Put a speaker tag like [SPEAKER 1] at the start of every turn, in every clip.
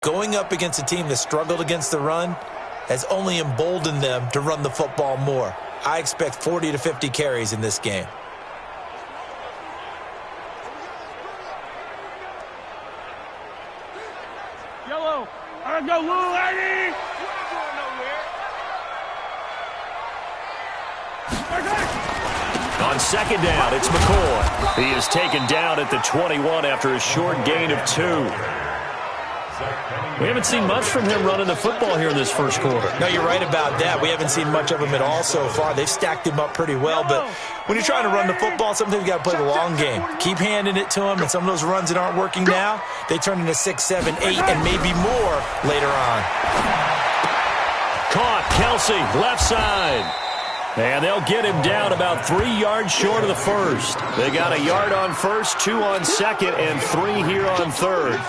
[SPEAKER 1] going up against a team that struggled against the run has only emboldened them to run the football more. I expect 40 to 50 carries in this game.
[SPEAKER 2] Yellow, I go Lou, Eddie!
[SPEAKER 3] On second down, it's McCoy. He is taken down at the 21 after a short gain of 2. We haven't seen much from him running the football here in this first quarter.
[SPEAKER 1] No, you're right about that. We haven't seen much of him at all so far. They've stacked him up pretty well, but when you're trying to run the football, sometimes you got to play the long game. Keep handing it to him, and some of those runs that aren't working now, they turn into 6, 7, 8, and maybe more later on.
[SPEAKER 3] Caught, Kelsey, left side. And they'll get him down about 3 yards short of the first. They got a yard on first, 2 on second, and 3 here on third.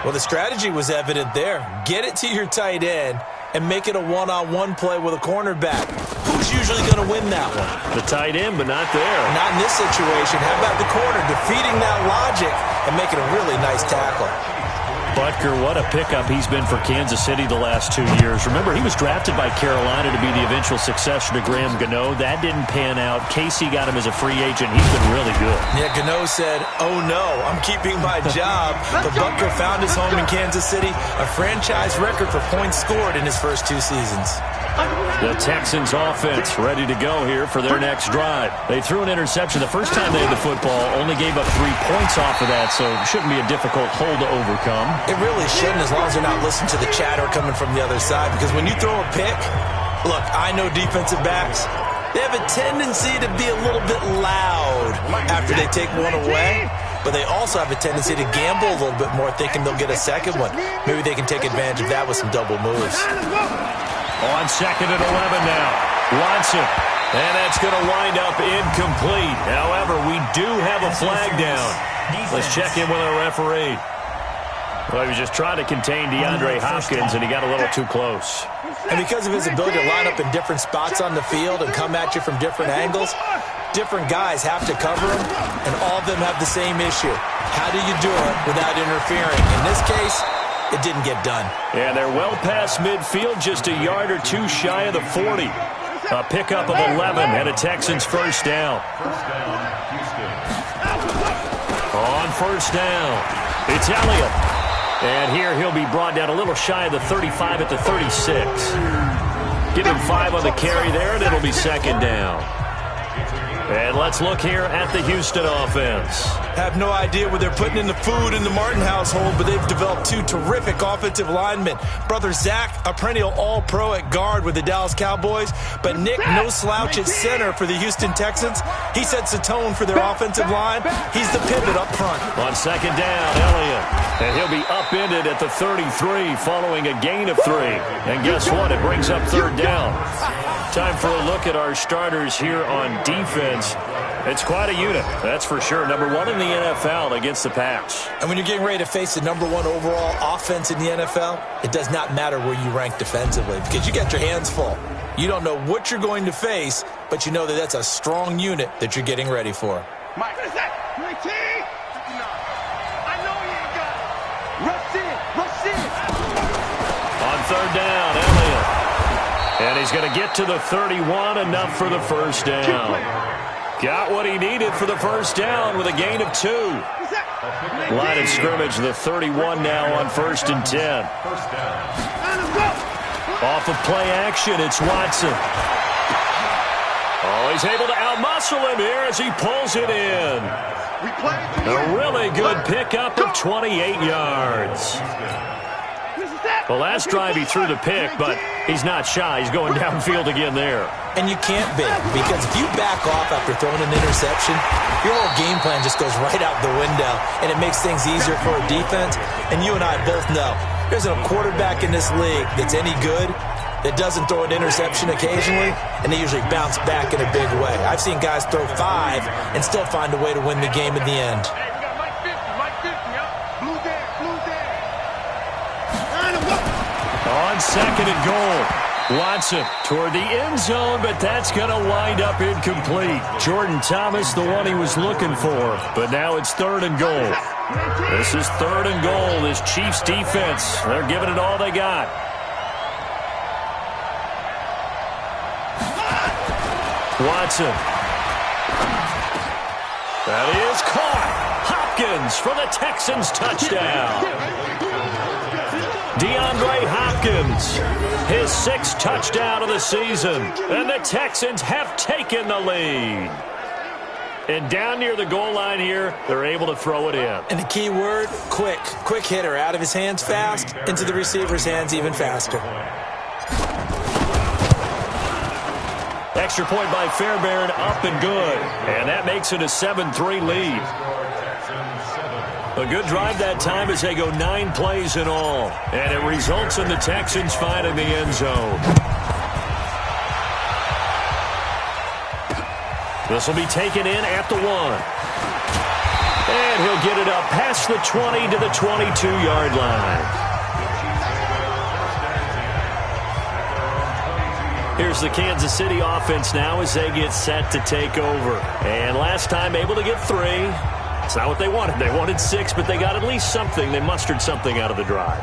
[SPEAKER 1] Well, the strategy was evident there. Get it to your tight end and make it a one-on-one play with a cornerback. Who's usually going to win that one?
[SPEAKER 3] The tight end, but not there.
[SPEAKER 1] Not in this situation. How about the corner defeating that logic and making a really nice tackle?
[SPEAKER 3] Butker, what a pickup he's been for Kansas City the last 2 years. Remember, he was drafted by Carolina to be the eventual successor to Graham Gano. That didn't pan out. Casey got him as a free agent. He's been really good.
[SPEAKER 1] Yeah, Gano said, oh no, I'm keeping my job. But Butker found his home in Kansas City, a franchise record for points scored in his first 2 seasons.
[SPEAKER 3] The Texans offense ready to go here for their next drive. They threw an interception the first time they had the football, only gave up 3 points off of that, so it shouldn't be a difficult hole to overcome.
[SPEAKER 1] It really shouldn't, as long as they're not listening to the chatter coming from the other side, because when you throw a pick, look, I know defensive backs, they have a tendency to be a little bit loud after they take one away, but they also have a tendency to gamble a little bit more, thinking they'll get a second one. Maybe they can take advantage of that with some double moves.
[SPEAKER 3] On second and 11 now. Watson. And that's going to wind up incomplete. However, we do have a flag down. Let's check in with our referee. Well, he was just trying to contain DeAndre Hopkins, and he got a little too close.
[SPEAKER 1] And because of his ability to line up in different spots on the field and come at you from different angles, different guys have to cover him, and all of them have the same issue. How do you do it without interfering? In this case, it didn't get done.
[SPEAKER 3] And they're well past midfield, just a yard or 2 shy of the 40. A pickup of 11 and a Texans first down. On first down, it's Elliott. And here he'll be brought down a little shy of the 35 at the 36. Give him 5 on the carry there, and it'll be second down. And let's look here at the Houston offense.
[SPEAKER 1] Have no idea where they're putting in the food in the Martin household, but they've developed 2 terrific offensive linemen. Brother Zach, a perennial all-pro at guard with the Dallas Cowboys, but Nick, no slouch at center for the Houston Texans. He sets the tone for their offensive line. He's the pivot up front.
[SPEAKER 3] On second down, Elliott. And he'll be upended at the 33 following a gain of 3. And guess what? It brings up third down. Time for a look at our starters here on defense. It's quite a unit, that's for sure. Number 1 in the NFL against the pass.
[SPEAKER 1] And when you're getting ready to face the number 1 overall offense in the NFL, it does not matter where you rank defensively because you got your hands full. You don't know what you're going to face, but you know that that's a strong unit that you're getting ready for.
[SPEAKER 2] Mike, what is that? 19? I know you ain't got it. Rush in, rush in.
[SPEAKER 3] On third down, Elliott. And he's going to get to the 31, enough for the first down. Got what he needed for the first down with a gain of 2. Line of scrimmage, the 31 now on first and 10. Off of play action, it's Watson. Oh, he's able to outmuscle him here as he pulls it in. A really good pickup of 28 yards. The last drive he threw the pick, but he's not shy. He's going downfield again there.
[SPEAKER 1] And you can't be, because if you back off after throwing an interception, your whole game plan just goes right out the window, and it makes things easier for a defense. And you and I both know there's a quarterback in this league that's any good that doesn't throw an interception occasionally, and they usually bounce back in a big way. I've seen guys throw 5 and still find a way to win the game in the end.
[SPEAKER 3] On second and goal, Watson toward the end zone, but that's going to wind up incomplete. Jordan Thomas, the one he was looking for, but now it's third and goal. This is 3rd and goal. This Chiefs defense, they're giving it all they got. Watson. That is caught. Hopkins for the Texans touchdown. DeAndre Hopkins, his 6th touchdown of the season. And the Texans have taken the lead. And down near the goal line here, they're able to throw it in.
[SPEAKER 1] And the key word, quick. Quick hitter. Out of his hands fast, into the receiver's hands even faster.
[SPEAKER 3] Extra point by Fairbairn, up and good. And that makes it a 7-3 lead. A good drive that time as they go 9 plays in all. And it results in the Texans finding the end zone. This will be taken in at the 1. And he'll get it up past the 20 to the 22-yard line. Here's the Kansas City offense now as they get set to take over. And last time able to get 3. It's not what they wanted. They wanted 6, but they got at least something. They mustered something out of the drive.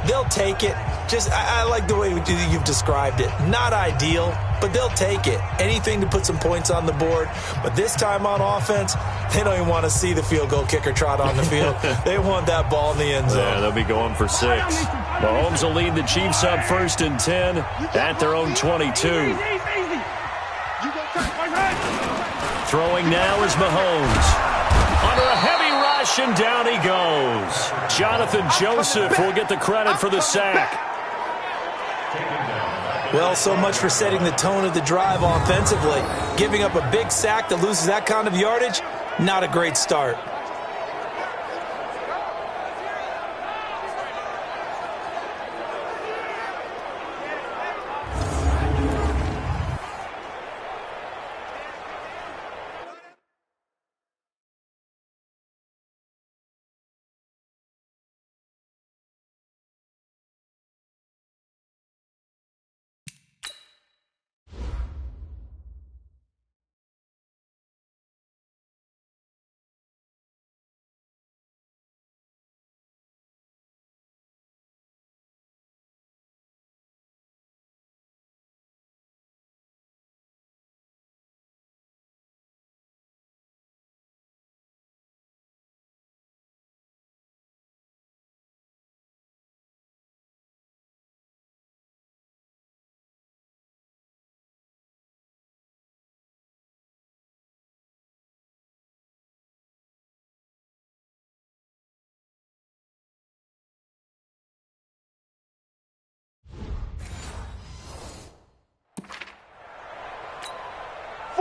[SPEAKER 1] They'll take it. I like the way you've described it. Not ideal, but they'll take it. Anything to put some points on the board. But this time on offense, they don't even want to see the field goal kicker trot on the field. They want that ball in the end zone.
[SPEAKER 3] Yeah, they'll be going for 6. Mahomes will lead the Chiefs up 1st and 10 at their own 22. Throwing now is Mahomes. Under a heavy rush, and down he goes. Jonathan Joseph will get the credit for the sack.
[SPEAKER 1] Well, so much for setting the tone of the drive offensively. Giving up a big sack that loses that kind of yardage, not a great start.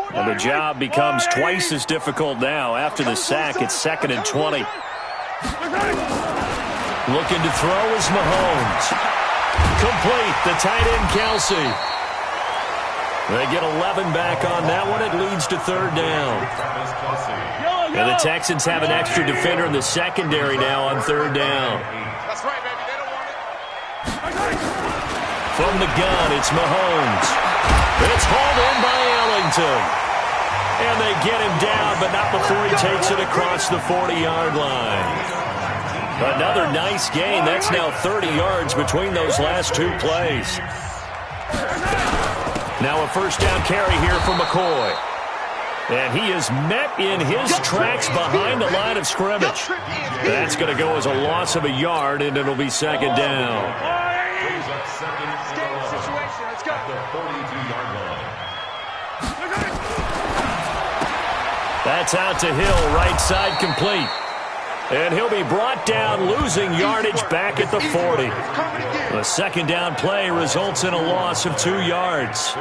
[SPEAKER 3] And the job becomes twice as difficult now. After the sack, it's 2nd and 20. Looking to throw is Mahomes. Complete, the tight end, Kelsey. They get 11 back on that one. It leads to 3rd down. And the Texans have an extra defender in the secondary now on 3rd down.
[SPEAKER 2] That's right, baby. They don't want it.
[SPEAKER 3] From the gun, it's Mahomes. It's hauled in by Ellington. And they get him down, but not before he takes it across the 40-yard line. Another nice gain. That's now 30 yards between those last 2 plays. Now a 1st down carry here for McCoy. And he is met in his tracks behind the line of scrimmage. That's going to go as a loss of a yard, and it'll be 2nd down. That's out to Hill, right side complete. And he'll be brought down, losing yardage back at the 40. The 2nd down play results in a loss of 2 yards.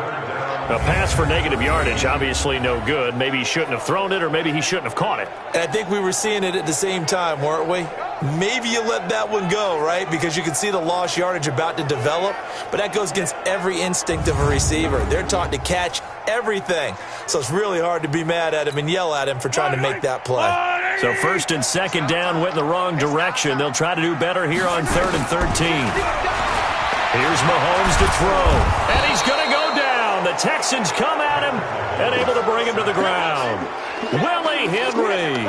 [SPEAKER 3] A pass for negative yardage, obviously no good. Maybe he shouldn't have thrown it, or maybe he shouldn't have caught it.
[SPEAKER 1] And I think we were seeing it at the same time, weren't we? Maybe you let that one go, right? Because you can see the lost yardage about to develop. But that goes against every instinct of a receiver. They're taught to catch everything. So it's really hard to be mad at him and yell at him for trying to make that play.
[SPEAKER 3] So 1st and 2nd down went in the wrong direction. They'll try to do better here on 3rd and 13. Here's Mahomes to throw. And he's going to go down. the Texans come at him and able to bring him to the ground. Willie Henry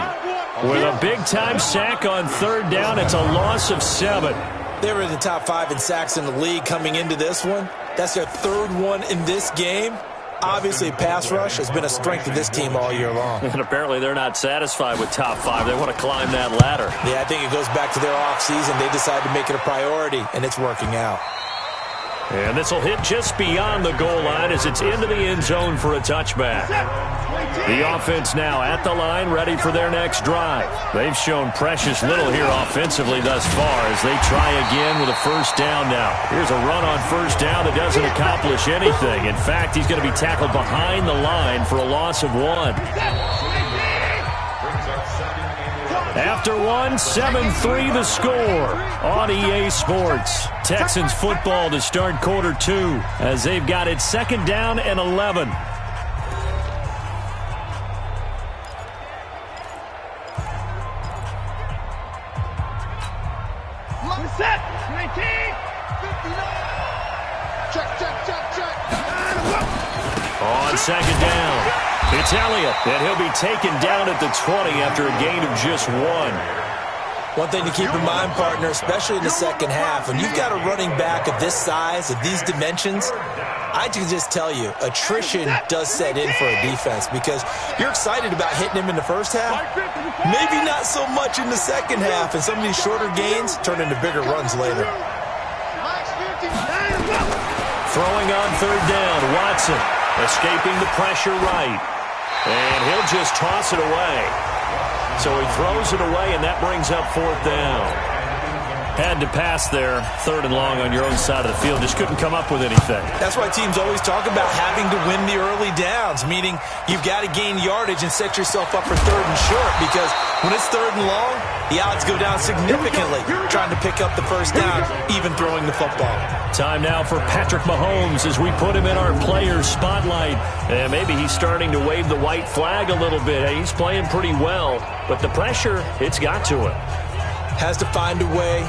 [SPEAKER 3] with a big-time sack on third down. It's a loss of 7.
[SPEAKER 1] They were in the top 5 in sacks in the league coming into this one. That's their third one in this game. Obviously, pass rush has been a strength of this team all year long.
[SPEAKER 3] And apparently they're not satisfied with top 5. They want to climb that ladder.
[SPEAKER 1] Yeah, I think it goes back to their offseason. They decided to make it a priority, and it's working out.
[SPEAKER 3] And this will hit just beyond the goal line as it's into the end zone for a touchback. The offense now at the line, ready for their next drive. They've shown precious little here offensively thus far as they try again with a first down now. Here's a run on first down that doesn't accomplish anything. In fact, he's going to be tackled behind the line for a loss of 1. After 7-3 the score on EA Sports. Texans football to start quarter 2 as they've got it second down and 11.
[SPEAKER 2] Set. 19. 59. Check.
[SPEAKER 3] On second down. It's Elliott, and he'll be taken down at the 20 after a gain of just 1.
[SPEAKER 1] One thing to keep in mind, partner, especially in the second half, when you've got a running back of this size, of these dimensions, I can just tell you, attrition does set in for a defense because you're excited about hitting him in the first half, maybe not so much in the second half, and some of these shorter gains turn into bigger runs later.
[SPEAKER 3] Throwing on third down, Watson escaping the pressure right. And he'll just toss it away. So he throws it away, and that brings up fourth down. Had to pass there, third and long on your own side of the field. Just couldn't come up with anything.
[SPEAKER 1] That's why teams always talk about having to win the early downs, meaning you've got to gain yardage and set yourself up for third and short because when it's third and long, the odds go down significantly trying to pick up the first down, even throwing the football.
[SPEAKER 3] Time now for Patrick Mahomes as we put him in our players' spotlight. And maybe he's starting to wave the white flag a little bit. He's playing pretty well, but the pressure, it's got to him.
[SPEAKER 1] Has to find a way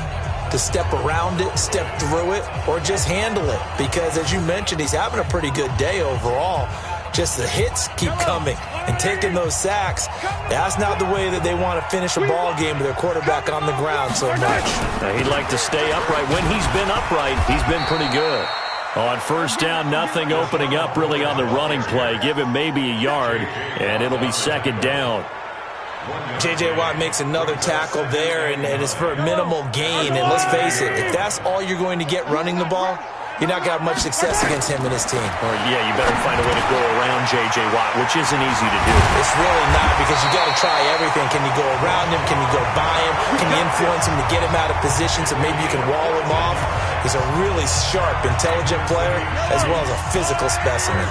[SPEAKER 1] to step around it, step through it, or just handle it. Because, as you mentioned, he's having a pretty good day overall. Just the hits keep coming and taking those sacks. That's not the way that they want to finish a ball game with their quarterback on the ground so much.
[SPEAKER 3] He'd like to stay upright. When he's been upright, he's been pretty good. On first down, nothing opening up really on the running play. Give him maybe a yard, and it'll be second down.
[SPEAKER 1] J.J. Watt makes another tackle there, and it's for a minimal gain. And let's face it, if that's all you're going to get running the ball, you're not going to have much success against him and his team.
[SPEAKER 3] Or, yeah, you better find a way to go around J.J. Watt, which isn't easy to do.
[SPEAKER 1] It's really not because you got to try everything. Can you go around him? Can you go by him? Can you influence him to get him out of position so maybe you can wall him off? He's a really sharp, intelligent player as well as a physical specimen.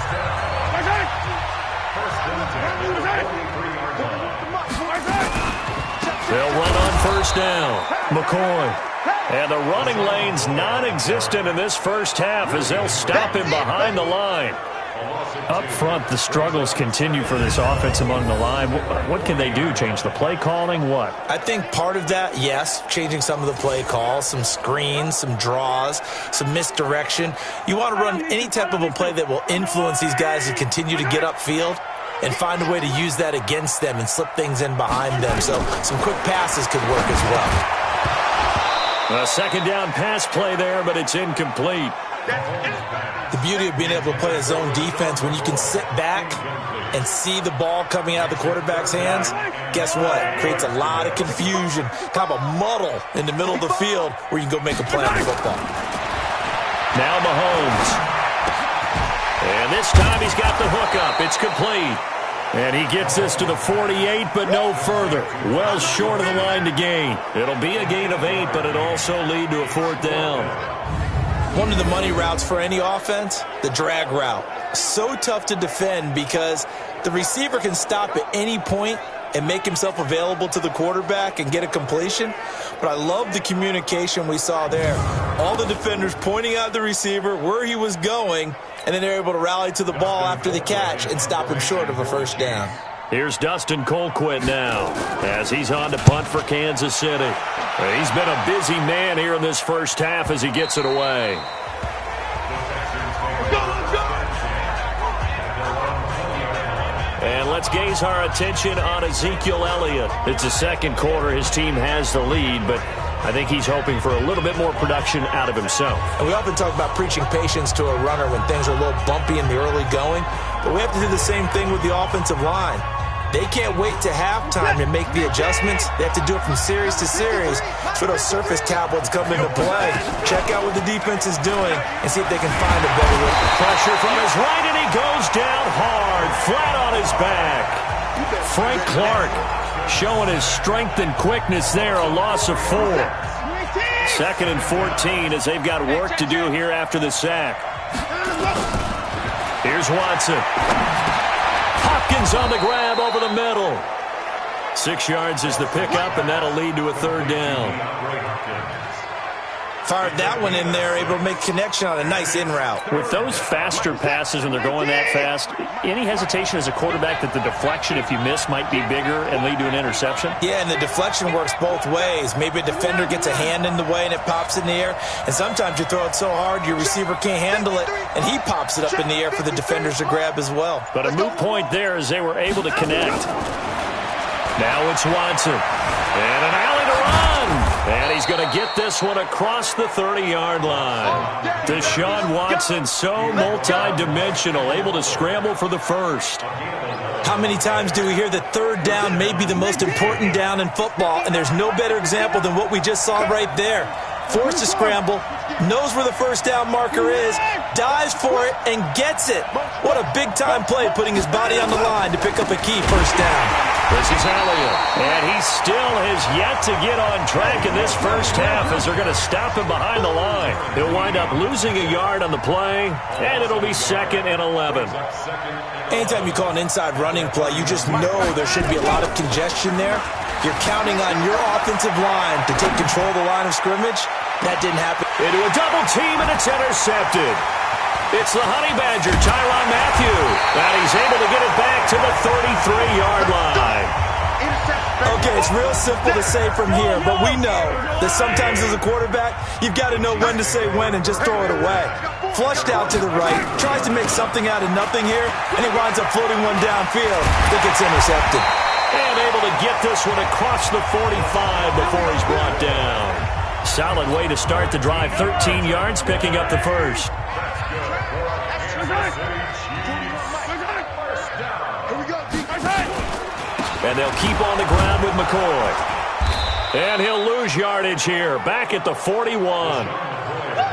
[SPEAKER 3] They'll run on first down. McCoy. And the running lane's non-existent in this first half as they'll stop him behind the line. Up front, the struggles continue for this offense among the line. What can they do? Change the play calling? What?
[SPEAKER 1] I think part of that, yes, changing some of the play calls, some screens, some draws, some misdirection. You want to run any type of a play that will influence these guys to continue to get upfield and find a way to use that against them and slip things in behind them. So some quick passes could work as well.
[SPEAKER 3] A second down pass play there, but it's incomplete.
[SPEAKER 1] The beauty of being able to play a zone defense when you can sit back and see the ball coming out of the quarterback's hands, guess what? Creates a lot of confusion, kind of a muddle in the middle of the field where you can go make a play on football.
[SPEAKER 3] Now Mahomes. And this time he's got the hook up. It's complete. And he gets this to the 48, but no further. Well short of the line to gain. It'll be a gain of 8, but it'll also lead to a fourth down.
[SPEAKER 1] One of the money routes for any offense, the drag route. So tough to defend because the receiver can stop at any point and make himself available to the quarterback and get a completion. But I love the communication we saw there. All the defenders pointing out the receiver, where he was going, and then they're able to rally to the ball after the catch and stop him short of a first down.
[SPEAKER 3] Here's Dustin Colquitt now as he's on to punt for Kansas City. He's been a busy man here in this first half as he gets it away. And let's gaze our attention on Ezekiel Elliott. It's the second quarter. His team has the lead, but I think he's hoping for a little bit more production out of himself.
[SPEAKER 1] And we often talk about preaching patience to a runner when things are a little bumpy in the early going, but we have to do the same thing with the offensive line. They can't wait to halftime to make the adjustments. They have to do it from series to series so those surface tablets come into play. Check out what the defense is doing and see if they can find a better way.
[SPEAKER 3] Pressure from his right, and he goes down hard, flat on his back. Frank Clark showing his strength and quickness there, a loss of 4. 2nd and 14 as they've got work to do here after the sack. Here's Watson. Hopkins on the grab over the middle. 6 yards is the pickup, and that'll lead to a 3rd down.
[SPEAKER 1] Fired that one in there, able to make connection on a nice in route.
[SPEAKER 3] With those faster passes when they're going that fast, any hesitation as a quarterback that the deflection, if you miss, might be bigger and lead to an interception?
[SPEAKER 1] Yeah, and the deflection works both ways. Maybe a defender gets a hand in the way and it pops in the air, and sometimes you throw it so hard your receiver can't handle it, and he pops it up in the air for the defenders to grab as well.
[SPEAKER 3] But a moot point there as they were able to connect. Now it's Watson. And an alley to run. And he's going to get this one across the 30-yard line. Deshaun Watson, so multi-dimensional, able to scramble for the first.
[SPEAKER 1] How many times do we hear that 3rd down may be the most important down in football, and there's no better example than what we just saw right there. Forced to scramble, knows where the first down marker is, dives for it, and gets it. What a big-time play, putting his body on the line to pick up a key first down.
[SPEAKER 3] This is Elliott, and he still has yet to get on track in this first half as they're going to stop him behind the line. He'll wind up losing a yard on the play, and it'll be 2nd and 11.
[SPEAKER 1] Anytime you call an inside running play, you just know there should be a lot of congestion there. You're counting on your offensive line to take control of the line of scrimmage. That didn't happen.
[SPEAKER 3] Into a double team, and it's intercepted. It's the Honey Badger, Tyrann Mathieu, and he's able to get it back to the 33-yard line.
[SPEAKER 1] Okay, it's real simple to say from here, but we know that sometimes as a quarterback, you've got to know when to say when and just throw it away. Flushed out to the right, tries to make something out of nothing here, and he winds up floating one downfield that gets intercepted.
[SPEAKER 3] And able to get this one across the 45 before he's brought down. Solid way to start the drive, 13 yards, picking up the first. And they'll keep on the ground with McCoy. And he'll lose yardage here, back at the 41.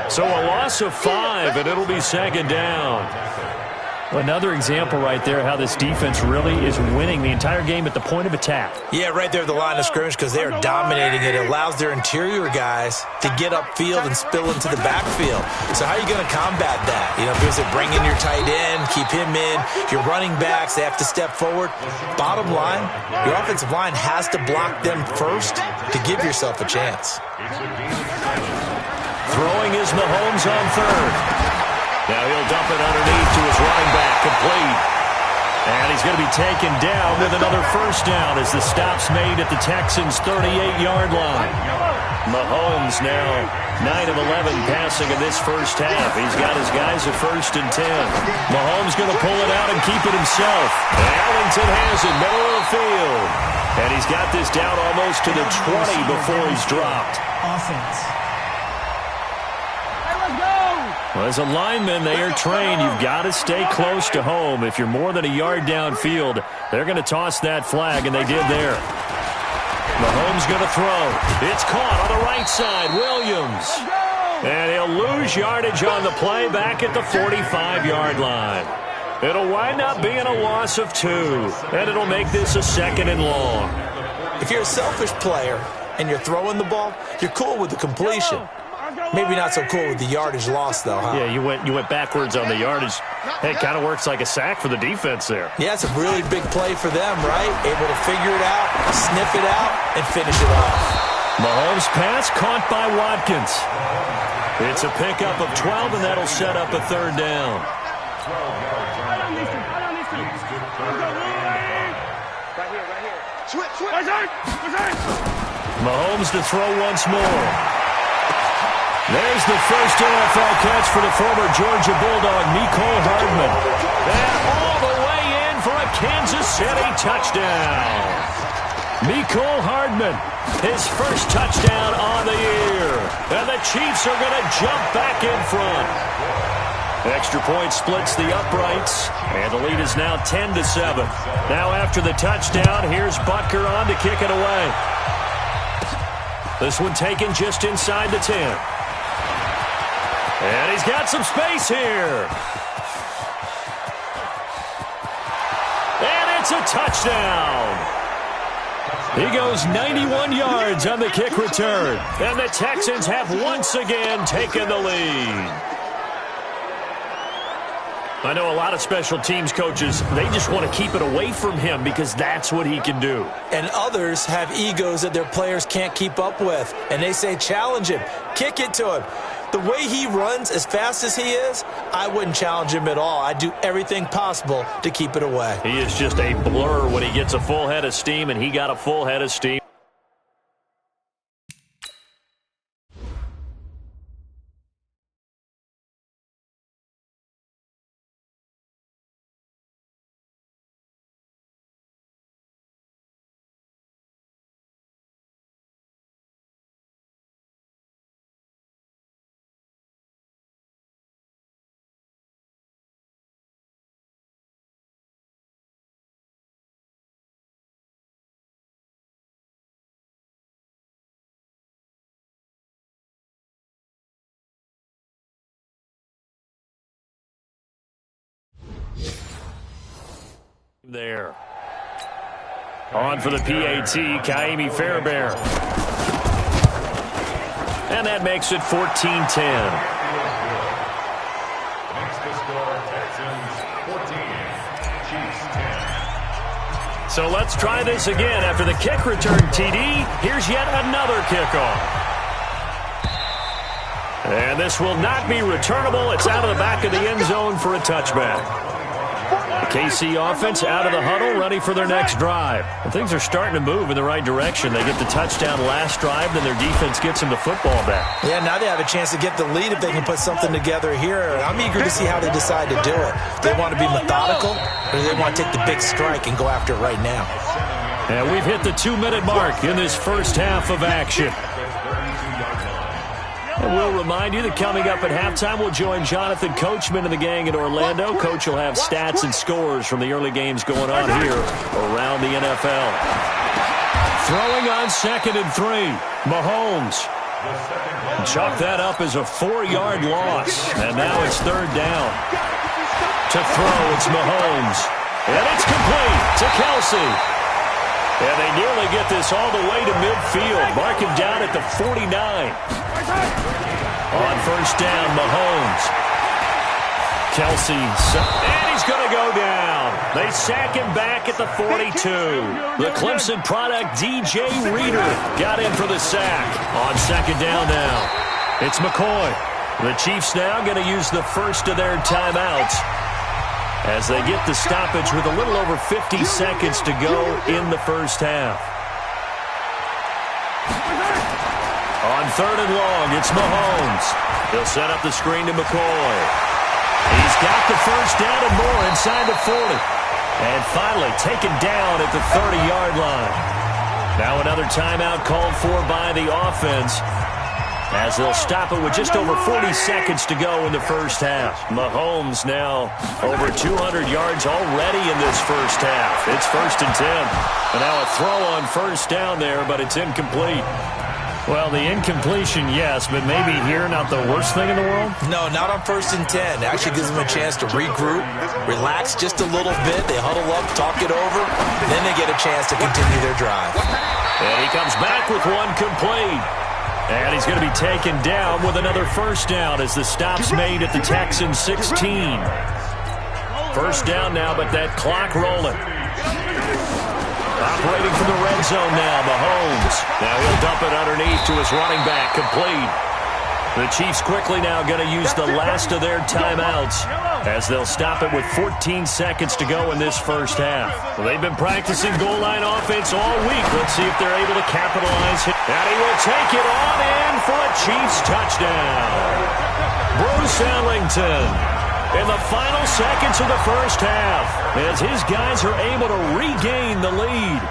[SPEAKER 3] So a loss of 5, and it'll be 2nd down. Another example right there how this defense really is winning the entire game at the point of attack.
[SPEAKER 1] Yeah, right there at the line of scrimmage because they are dominating it. It allows their interior guys to get upfield and spill into the backfield. So how are you going to combat that? You know, because they bring in your tight end, keep him in. Your running backs, they have to step forward. Bottom line, your offensive line has to block them first to give yourself a chance.
[SPEAKER 3] Throwing is Mahomes on 3rd. Now he'll dump it underneath to his running back, complete. And he's going to be taken down with another first down as the stop's made at the Texans' 38-yard line. Mahomes now 9 of 11 passing in this first half. He's got his guys at 1st and 10. Mahomes going to pull it out and keep it himself. And Ellington has it, middle of the field. And he's got this down almost to the 20 before he's dropped.
[SPEAKER 4] Offense.
[SPEAKER 3] Well, as a lineman, they are trained. You've got to stay close to home. If you're more than a yard downfield, they're going to toss that flag, and they did there. Mahomes going to throw. It's caught on the right side. Williams. And he'll lose yardage on the play back at the 45-yard line. It'll wind up being a loss of 2, and it'll make this a 2nd and long.
[SPEAKER 1] If you're a selfish player and you're throwing the ball, you're cool with the completion. Maybe not so cool with the yardage loss, though, huh?
[SPEAKER 3] Yeah, you went backwards on the yardage. Hey, it kind of works like a sack for the defense there.
[SPEAKER 1] Yeah, it's a really big play for them, right? Able to figure it out, sniff it out, and finish it off.
[SPEAKER 3] Mahomes' pass caught by Watkins. It's a pickup of 12, and that'll set up a 3rd down. Mahomes to throw once more. There's the first NFL catch for the former Georgia Bulldog, Mecole Hardman. And all the way in for a Kansas City touchdown. Mecole Hardman, his first touchdown on the year. And the Chiefs are going to jump back in front. Extra point splits the uprights, and the lead is now 10-7. Now after the touchdown, here's Butker on to kick it away. This one taken just inside the 10. And he's got some space here. And it's a touchdown. He goes 91 yards on the kick return. And the Texans have once again taken the lead. I know a lot of special teams coaches, they just want to keep it away from him because that's what he can do.
[SPEAKER 1] And others have egos that their players can't keep up with. And they say, challenge him, kick it to him. The way he runs as fast as he is, I wouldn't challenge him at all. I'd do everything possible to keep it away.
[SPEAKER 3] He is just a blur when he gets a full head of steam, and he got a full head of steam. There. On for the PAT, Kaimi Fairbairn. And that makes it 14-10. So let's try this again. After the kick return, TD, here's yet another kickoff. And this will not be returnable. It's out of the back of the end zone for a touchback. The KC offense out of the huddle, ready for their next drive. And things are starting to move in the right direction. They get the touchdown last drive, then their defense gets them the football back.
[SPEAKER 1] Yeah, now they have a chance to get the lead if they can put something together here. I'm eager to see how they decide to do it. Do they want to be methodical, or do they want to take the big strike and go after it right now?
[SPEAKER 3] And we've hit the 2-minute mark in this first half of action. And we'll remind you that coming up at halftime, we'll join Jonathan Coachman and the gang in Orlando. Coach will have stats and scores from the early games going on here around the NFL. Throwing on 2nd and 3, Mahomes. Chalk that up as a 4-yard loss. And now it's 3rd down. To throw, it's Mahomes. And it's complete to Kelsey. And they nearly get this all the way to midfield. Mark him down at the 49. On 1st down, Mahomes. Kelsey, and he's going to go down. They sack him back at the 42. The Clemson product, DJ Reader, got in for the sack. On 2nd down now, it's McCoy. The Chiefs now going to use the first of their timeouts as they get the stoppage with a little over 50 seconds to go in the first half. On 3rd and long, it's Mahomes. He'll set up the screen to McCoy. He's got the first down and more inside the 40. And finally taken down at the 30-yard line. Now another timeout called for by the offense, as they'll stop it with just over 40 seconds to go in the first half. Mahomes now over 200 yards already in this first half. It's 1st and 10. And now a throw on 1st down there, but it's incomplete. Well, the incompletion, yes, but maybe here not the worst thing in the world?
[SPEAKER 1] No, not on 1st and 10. It actually gives them a chance to regroup, relax just a little bit. They huddle up, talk it over, and then they get a chance to continue their drive.
[SPEAKER 3] And he comes back with one complete. And he's going to be taken down with another 1st down as the stop's made at the Texans 16. 1st down now, but that clock rolling. Operating from the red zone now, Mahomes. Now he'll dump it underneath to his running back, complete. The Chiefs quickly now going to use the last of their timeouts as they'll stop it with 14 seconds to go in this first half. Well, they've been practicing goal line offense all week. Let's see if they're able to capitalize. And he will take it on in for a Chiefs touchdown. Bruce Ellington. In the final seconds of the first half, as his guys are able to regain the lead.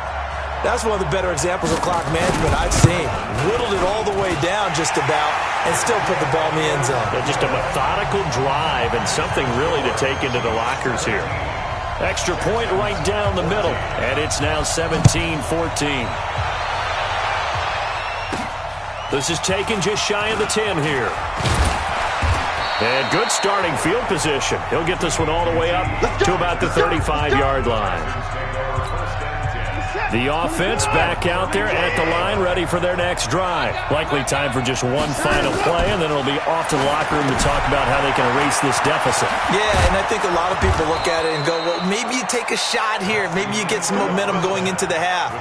[SPEAKER 1] That's one of the better examples of clock management I've seen. Whittled it all the way down just about and still put the ball in the end zone.
[SPEAKER 3] Just a methodical drive and something really to take into the lockers here. Extra point right down the middle, and it's now 17-14. This is taken just shy of the 10 here. And good starting field position. He'll get this one all the way up to about the 35-yard line. The offense back out there at the line, ready for their next drive. Likely time for just one final play, and then it'll be off to the locker room to talk about how they can erase this deficit.
[SPEAKER 1] Yeah, and I think a lot of people look at it and go, well, maybe you take a shot here. Maybe you get some momentum going into the half.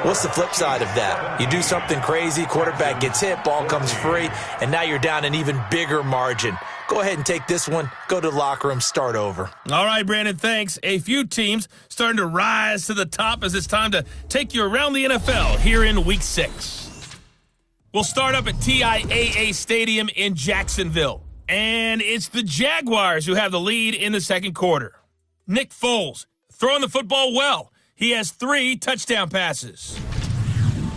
[SPEAKER 1] What's the flip side of that? You do something crazy, quarterback gets hit, ball comes free, and now you're down an even bigger margin. Go ahead and take this one, go to the locker room, start over.
[SPEAKER 4] All right, Brandon, thanks. A few teams starting to rise to the top as it's time to take you around the NFL here in Week 6. We'll start up at TIAA Stadium in Jacksonville. And it's the Jaguars who have the lead in the second quarter. Nick Foles throwing the football well. He has 3 touchdown passes.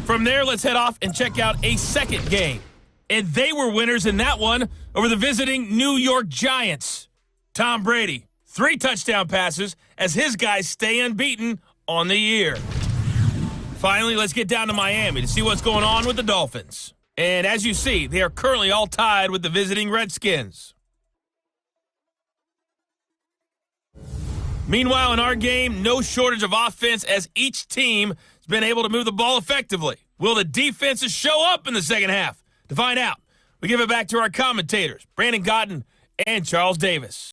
[SPEAKER 4] From there, let's head off and check out a second game. And they were winners in that one over the visiting New York Giants. Tom Brady, 3 touchdown passes as his guys stay unbeaten on the year. Finally, let's get down to Miami to see what's going on with the Dolphins. And as you see, they are currently all tied with the visiting Redskins. Meanwhile, in our game, no shortage of offense as each team has been able to move the ball effectively. Will the defenses show up in the second half? To find out, we give it back to our commentators, Brandon Gotten and Charles Davis.